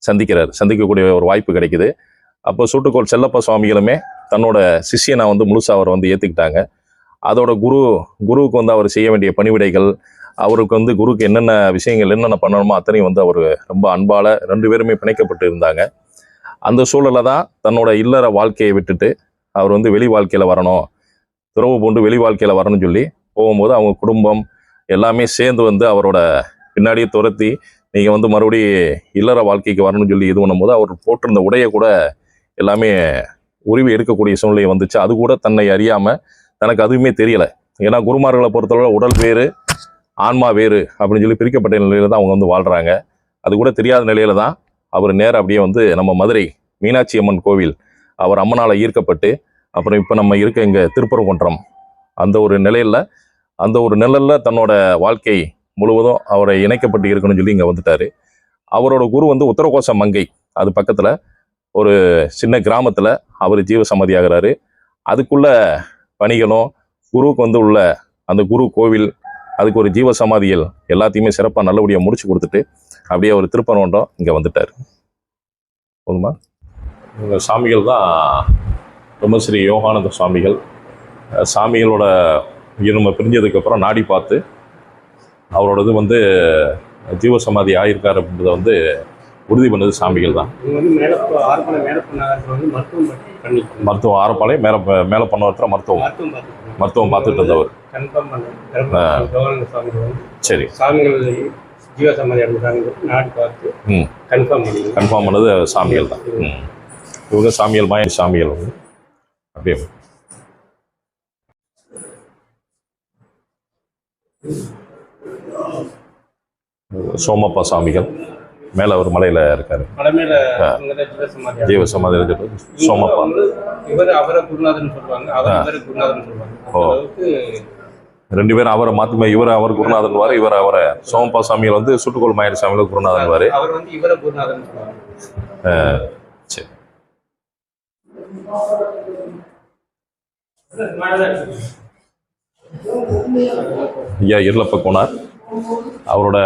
சந்திக்கக்கூடிய ஒரு வாய்ப்பு கிடைக்குது. அப்போ சூட்டுக்கோள் செல்லப்பா சுவாமிகளுமே தன்னோட சிஷியனை வந்து முழுசாக அவர் வந்து ஏற்றுக்கிட்டாங்க. அதோட குருவுக்கு வந்து அவர் செய்ய வேண்டிய பணிவிடைகள், அவருக்கு வந்து குருக்கு என்னென்ன விஷயங்கள் என்னென்ன பண்ணணுமோ அத்தனையும் வந்து அவர் ரொம்ப அன்பால் 2 பேருமே பிணைக்கப்பட்டு இருந்தாங்க. அந்த சூழலில் தான் தன்னோட இல்லற வாழ்க்கையை விட்டுட்டு அவர் வந்து வெளி வாழ்க்கையில் வரணும், துறவு பூண்டு வெளி வாழ்க்கையில் வரணும்னு சொல்லி போகும்போது அவங்க குடும்பம் எல்லாமே சேர்ந்து வந்து அவரோட பின்னாடியே துரத்தி நீங்கள் வந்து மறுபடியும் இல்லற வாழ்க்கைக்கு வரணும்னு சொல்லி இது பண்ணும்போது அவர் போட்டிருந்த உடையை கூட எல்லாமே உருவி எடுக்கக்கூடிய சூழ்நிலை வந்துச்சு. அது கூட தன்னை அறியாமல் தனக்கு அதுவுமே தெரியலை. ஏன்னா குருமார்களை பொறுத்தளவு உடல் வேறு ஆன்மா வேறு அப்படின்னு சொல்லி பிரிக்கப்பட்ட நிலையில தான் அவங்க வந்து வாழ்கிறாங்க. அது கூட தெரியாத நிலையில தான் அவர் நேரம் அப்படியே வந்து நம்ம மதுரை மீனாட்சி அம்மன் கோவில் அவர் அம்மனால் ஈர்க்கப்பட்டு அப்புறம் இப்போ நம்ம இருக்க இங்கே திருப்பரங்குன்றம் அந்த ஒரு நிழலில் தன்னோட வாழ்க்கை முழுவதும் அவரை இணைக்கப்பட்டு இருக்கணும்னு சொல்லி இங்கே வந்துட்டார். அவரோட குரு வந்து உத்தரகோச மங்கை, அது பக்கத்தில் ஒரு சின்ன கிராமத்தில் அவர் ஜீவசமாதி ஆகிறாரு. அதுக்குள்ள பணிகளும் குருவுக்கு வந்து உள்ள அந்த குரு கோவில் அதுக்கு ஒரு ஜீவசமாதிகள் எல்லாத்தையுமே சிறப்பாக நல்லபடியாக முடிச்சு கொடுத்துட்டு அப்படியே ஒரு திருப்பரங்குன்றம் இங்கே வந்துட்டார். போதுமா? இவங்க சாமிகள் தான் பிரம்மஸ்ரீ யோகானந்த சுவாமிகள். சாமிகளோட நம்ம பிரிஞ்சதுக்கப்புறம் நாடி பார்த்து அவரோடது வந்து ஜீவசமாதி ஆயிருக்காரு அப்படின்றத வந்து உறுதி பண்ணது சாமிகள் தான். இவங்க வந்து ஆரப்பாளையம் மேலப்ப நகரத்தில் வந்து மருத்துவம் ஆரப்பாளையம் மேலே பண்ணவரத்தில் மருத்துவம் பார்த்துட்டு இருந்தவர். கன்ஃபார்ம் பண்ண கவர்னர் சாமிகள் வந்து சரி, சாமிகள் ஜீவசமாதி அடைந்த சாமிகள் நாடு பார்த்து கன்ஃபார்ம் பண்ணது சாமிகள் தான். இவங்க சாமிகள் மாயண்டி சாமிகள் வந்து அப்படியே சோமப்பா சாமிகள் மேலே ஒரு மலையில் இருக்காரு. ஜீவசமாதி சோமப்பா அவரை குருநாதன் சொல்லுவாங்க. ரெண்டு பேரும் அவரை மாற்றி இவர் அவர் குருநாதன் வாரு, இவர் அவரை சோமப்பா சாமியில் வந்து சுட்டுக்கோள் மாயண்டி சாமியில் குருநாதன் வாரு. அவர் வந்து இவரை குருநாதன் சொல்லுவாங்க. சரி, ஐயா இருளப்ப கோனார் அவரோட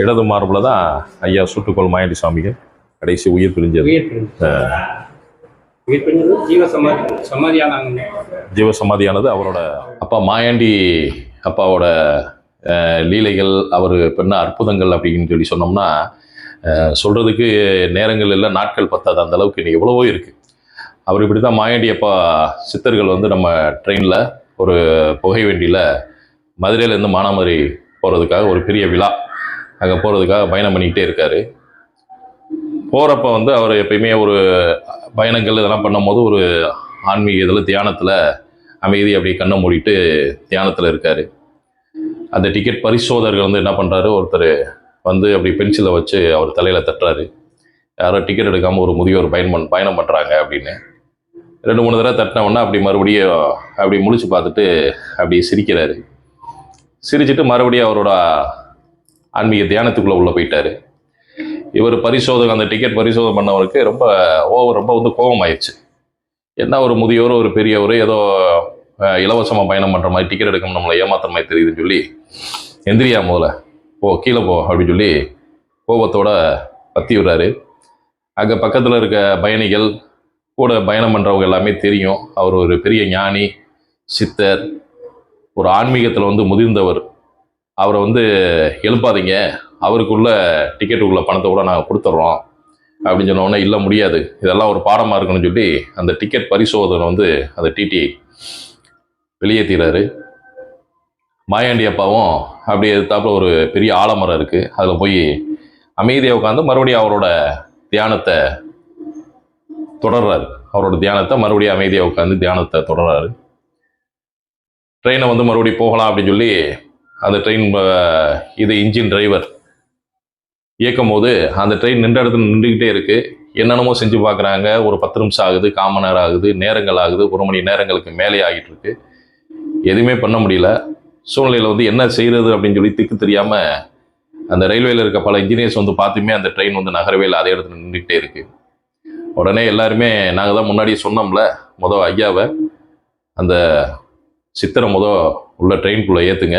இடது மார்பில் தான் ஐயா சுட்டுக்கோள் மாயண்டி சாமிகள் கடைசி உயிர் பிரிஞ்சது. ஜீவசமாதியானது அவரோட அப்பா மாயாண்டி அப்பாவோட லீலைகள், அவர் பண்ண அற்புதங்கள் அப்படின்னு சொல்லி சொன்னோம்னா சொல்கிறதுக்கு நேரங்கள் இல்லை, நாட்கள் பத்தாது, அந்த அளவுக்கு இன்னைக்கு எவ்வளவோ இருக்குது. அவர் இப்படி தான் மாயாண்டி அப்பா சித்தர்கள் வந்து நம்ம ட்ரெயினில் ஒரு புகை வண்டியில் மதுரையிலேருந்து மானாமதுரை போகிறதுக்காக ஒரு பெரிய விழா அங்கே போகிறதுக்காக பயணம் பண்ணிக்கிட்டே இருக்கார். போகிறப்ப வந்து அவர் எப்பயுமே ஒரு பயணங்கள் இதெல்லாம் பண்ணும்போது ஒரு ஆன்மீக இதில் தியானத்தில் அமைதி அப்படி கண்ணை மூடிட்டு தியானத்தில் இருக்கார். அந்த டிக்கெட் பரிசோதகர்கள் வந்து என்ன பண்ணுறாரு, ஒருத்தர் வந்து அப்படி பென்சிலை வச்சு அவர் தலையில் தட்டுறாரு. யாரோ டிக்கெட் எடுக்காமல் ஒரு முதியோர் பயணம் பண்ணுறாங்க அப்படின்னு 2-3 தடவை தட்டினவுடனே அப்படி மறுபடியும் அப்படி முழிச்சு பார்த்துட்டு அப்படி சிரிக்கிறாரு. சிரிச்சுட்டு மறுபடியும் அவரோட ஆன்மீக தியானத்துக்குள்ளே உள்ளே போயிட்டார். இவர் பரிசோதனை அந்த டிக்கெட் பரிசோதனை பண்ணவருக்கு ரொம்ப வந்து கோபமாயிடுச்சு. என்ன ஒரு முதியோர் ஒரு பெரியவர் ஏதோ இலவசமாக பயணம் பண்ணுற மாதிரி டிக்கெட் எடுக்கணும் நம்மளை ஏமாத்துற மாதிரி தெரியுதுன்னு சொல்லி எந்திரியா முதல்ல கீழே போ அப்படின்னு சொல்லி கோபத்தோட பற்றி விடுறாரு. அங்கே பக்கத்தில் இருக்க பயணிகள் கூட பயணம் பண்ணுறவங்க எல்லாமே தெரியும் அவர் ஒரு பெரிய ஞானி, சித்தர், ஒரு ஆன்மீகத்தில் வந்து முதிர்ந்தவர். அவரை வந்து எழுப்பாதீங்க, அவருக்குள்ள டிக்கெட்டுக்குள்ள பணத்தை கூட நாங்கள் கொடுத்துட்றோம் அப்படின்னு சொன்னோடனே இல்லை முடியாது, இதெல்லாம் ஒரு பாடமாக இருக்குன்னு சொல்லி அந்த டிக்கெட் பரிசோதனை வந்து அந்த டிடி வெளியேற்றிறாரு. மாயாண்டி அப்பாவும் அப்படியே எதிர்த்தாப்புல ஒரு பெரிய ஆலமரம் இருக்குது, அதில் போய் அமைதியாக உட்காந்து மறுபடியும் அவரோட தியானத்தை தொடர்றாரு. அவரோட தியானத்தை மறுபடியும் அமைதியாக உட்காந்து தியானத்தை தொடர்றாரு. ட்ரெயினை வந்து மறுபடியும் போகலாம் அப்படின்னு சொல்லி அந்த ட்ரெயின் இது இன்ஜின் டிரைவர் இயக்கும் போது அந்த ட்ரெயின் நின்ற இடத்துல நின்றுக்கிட்டே இருக்குது. என்னென்னமோ செஞ்சு பார்க்குறாங்க. ஒரு 10 நிமிஷம் ஆகுது, 1/4 மணி நேரம் ஆகுது, நேரங்கள் ஆகுது, 1 மணி நேரங்களுக்கு மேலே ஆகிட்டு இருக்கு. எதுவுமே பண்ண முடியல. சூழ்நிலையில் வந்து என்ன செய்கிறது அப்படின்னு சொல்லி திக்கு தெரியாமல் அந்த ரயில்வேல இருக்க பல இன்ஜினியர்ஸ் வந்து பார்த்துமே அந்த ட்ரெயின் வந்து நகரவே இல்லை, அதே இடத்துல நின்றுக்கிட்டே இருக்குது. உடனே எல்லாருமே நாங்கள் தான் முன்னாடியே சொன்னோம்ல, ஐயாவை அந்த சித்திரை உள்ள ட்ரெயின்குள்ளே ஏற்றுங்க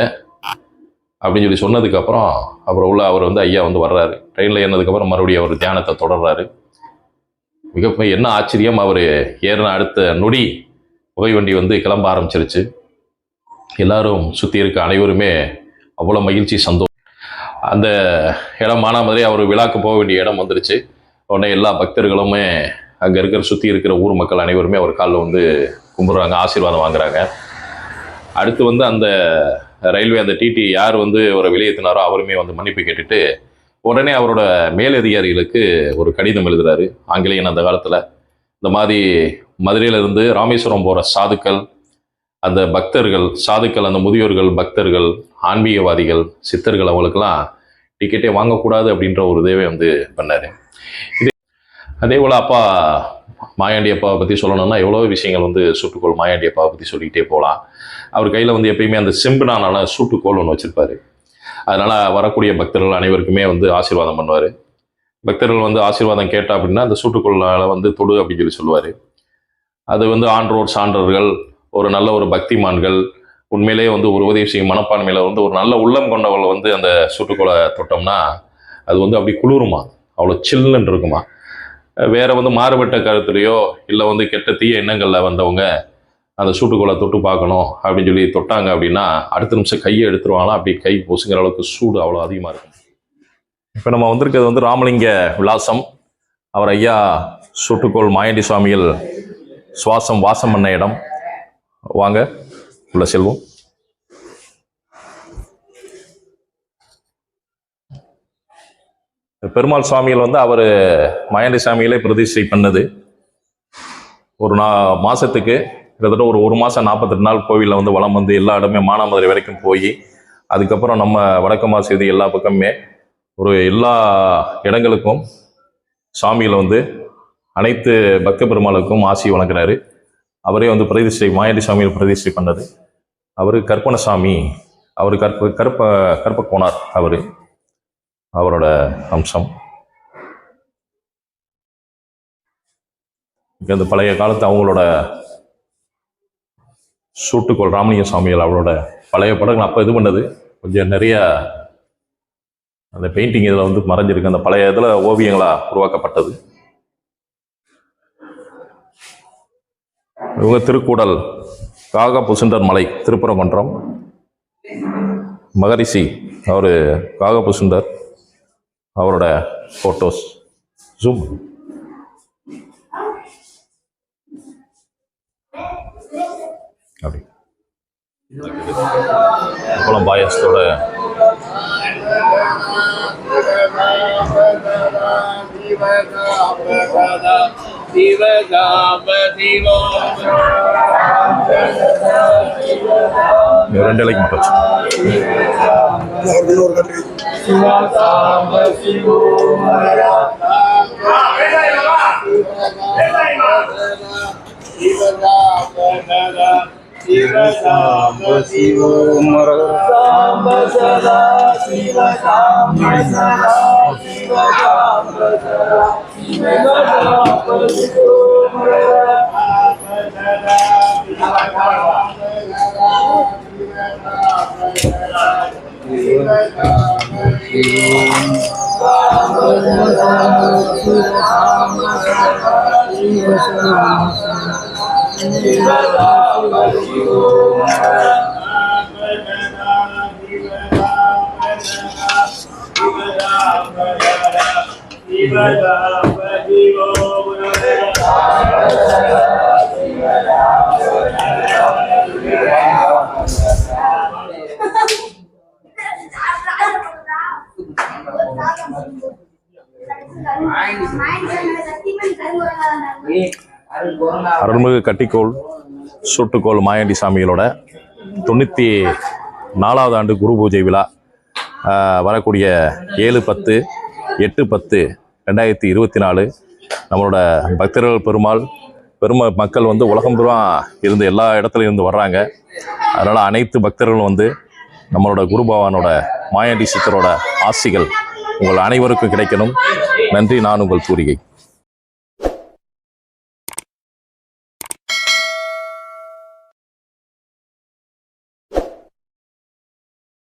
அப்படின்னு சொல்லி சொன்னதுக்கப்புறம் அப்புறம் அவர் வந்து ஐயா வந்து வர்றாரு. ட்ரெயினில் ஏறினதுக்கப்புறம் மறுபடியும் அவர் தியானத்தை தொடர்றாரு. என்ன ஆச்சரியம், அவர் ஏறின அடுத்த நொடி புகை வண்டி வந்து கிளம்ப ஆரம்பிச்சிருச்சு. எல்லாரும் சுற்றி இருக்க அனைவருமே அவ்வளோ மகிழ்ச்சி, சந்தோஷம். அந்த இடம் மானாமதுரை அவர் விழாக்கு போக வேண்டிய இடம் வந்துருச்சு. உடனே எல்லா பக்தர்களுமே அங்கே இருக்கிற சுற்றி இருக்கிற ஊர் மக்கள் அனைவருமே அவர் காலில் வந்து கும்பிட்றாங்க, ஆசீர்வாதம் வாங்குறாங்க. அடுத்து வந்து அந்த ரயில்வே அந்த டிடி யார் வந்து அவரை வெளியேற்றினாரோ அவருமே வந்து மன்னிப்பு கேட்டுட்டு உடனே அவரோட மேலதிகாரிகளுக்கு ஒரு கடிதம் எழுதுறாரு. ஆங்கிலேயன் அந்த காலத்தில் இந்த மாதிரி மதுரையிலிருந்து ராமேஸ்வரம் போகிற சாதுக்கள், அந்த பக்தர்கள், சாதுக்கள், அந்த முதியோர்கள், பக்தர்கள், ஆன்மீகவாதிகள், சித்தர்கள், அவங்களுக்கெல்லாம் டிக்கெட்டே வாங்கக்கூடாது அப்படின்ற ஒரு இதைவே வந்து பண்ணார். அதே போல் அப்பா மாயாண்டி அப்பாவை பற்றி சொல்லணும்னா எவ்வளோ விஷயங்கள் வந்து சூட்டுக்கோள் மாயாண்டி அப்பாவை பற்றி சொல்லிக்கிட்டே போகலாம். அவர் கையில் வந்து எப்பயுமே அந்த செம்புனால சூட்டுக்கோள் ஒன்று வச்சுருப்பார். அதனால் வரக்கூடிய பக்தர்கள் அனைவருக்குமே வந்து ஆசீர்வாதம் பண்ணுவார். பக்தர்கள் வந்து ஆசீர்வாதம் கேட்டால் அப்படின்னா அந்த சூட்டுக்கோளால் வந்து தொடு அப்படின்னு சொல்லுவார். அது வந்து ஆன்றோர் சான்றர்கள், ஒரு நல்ல ஒரு பக்திமான்கள், உண்மையிலேயே வந்து ஒரு உதவி செய்யும் மனப்பான்மையில் வந்து ஒரு நல்ல உள்ளம் கொண்டவர்கள் வந்து அந்த சூட்டுக்கோளை தொட்டோம்னா அது வந்து அப்படி குளிருமா, அவ்வளோ சில்லுன்னு இருக்குமா. வேற வந்து மாறுபட்ட கருத்துலையோ இல்லை வந்து கெட்ட தீய எண்ணங்களில் வந்தவங்க அந்த சூட்டுக்கோலை தொட்டு பார்க்கணும் அப்படின்னு சொல்லி தொட்டாங்க அப்படின்னா அடுத்த நிமிஷம் கையை எடுத்துருவாங்களாம். அப்படி கை பொசுங்கிற அளவுக்கு சூடு அவ்வளோ அதிகமாக இருக்கும். இப்போ நம்ம வந்திருக்கிறது வந்து ராமலிங்க விலாசம். அவர் ஐயா சூட்டுக்கோள் மாயாண்டி சுவாமிகள் சுவாசம் வாசம் பண்ண இடம். வாங்க உள்ள செல்வோம். பெருமாள் சுவாமிகள் வந்து அவர் மாயாண்டி சாமிகளே பிரதிஷ்டை பண்ணது. ஒரு மாதத்துக்கு கிட்டத்தட்ட ஒரு மாதம் 48 நாள் கோவிலில் வந்து வலம் வந்து எல்லா இடமே மானாமதுரை வரைக்கும் போய் அதுக்கப்புறம் நம்ம வடக்கு மாசேதி எல்லா பக்கமே எல்லா இடங்களுக்கும் சாமிகளை வந்து அனைத்து பக்த பெருமாளுக்கும் ஆசி வழங்குறாரு. அவரே வந்து பிரதிஷ்டை மாயாண்டி சாமியில் பிரதிஷ்டை பண்ணது. அவர் கற்பனசாமி, அவர் கற்ப கோணார் அவரோட அம்சம். இந்த பழைய காலத்து அவங்களோட சூட்டுக்கோள் ராமலிங்க சுவாமிகள் அவரோட பழைய படங்கள் அப்போ இது பண்ணது கொஞ்சம் நிறைய அந்த பெயிண்டிங் இதில் வந்து மறைஞ்சிருக்கு. அந்த பழைய இதில் ஓவியங்களாக உருவாக்கப்பட்டது. இவங்க திருக்கூடல் காகபுசுண்டர் மலை திருப்பரங்குன்றம் மகரிஷி அவர் காகபுசுண்டர் அவரோட ஃபோட்டோஸ் ஜூம். அப்படி குளம் பாயசத்தோட ரெண்டு இலைக்கு மட்டும் அருள்மிகு கட்டிக்கோள் சூட்டுக்கோள் மாயாண்டி சாமிகளோட 94வது ஆண்டு குரு பூஜை விழா வரக்கூடிய 7/10/8/10/2024 நம்மளோட பக்தர்கள் மக்கள் வந்து உலகம் பூரா இருந்து எல்லா இடத்துல இருந்து வர்றாங்க. அதனால் அனைத்து பக்தர்களும் வந்து நம்மளோட குரு பகவானோட மாயாண்டி சித்தரோட ஆசிகள் உங்கள் அனைவருக்கும் கிடைக்கணும். நன்றி. நான் உங்கள் பூரிகை.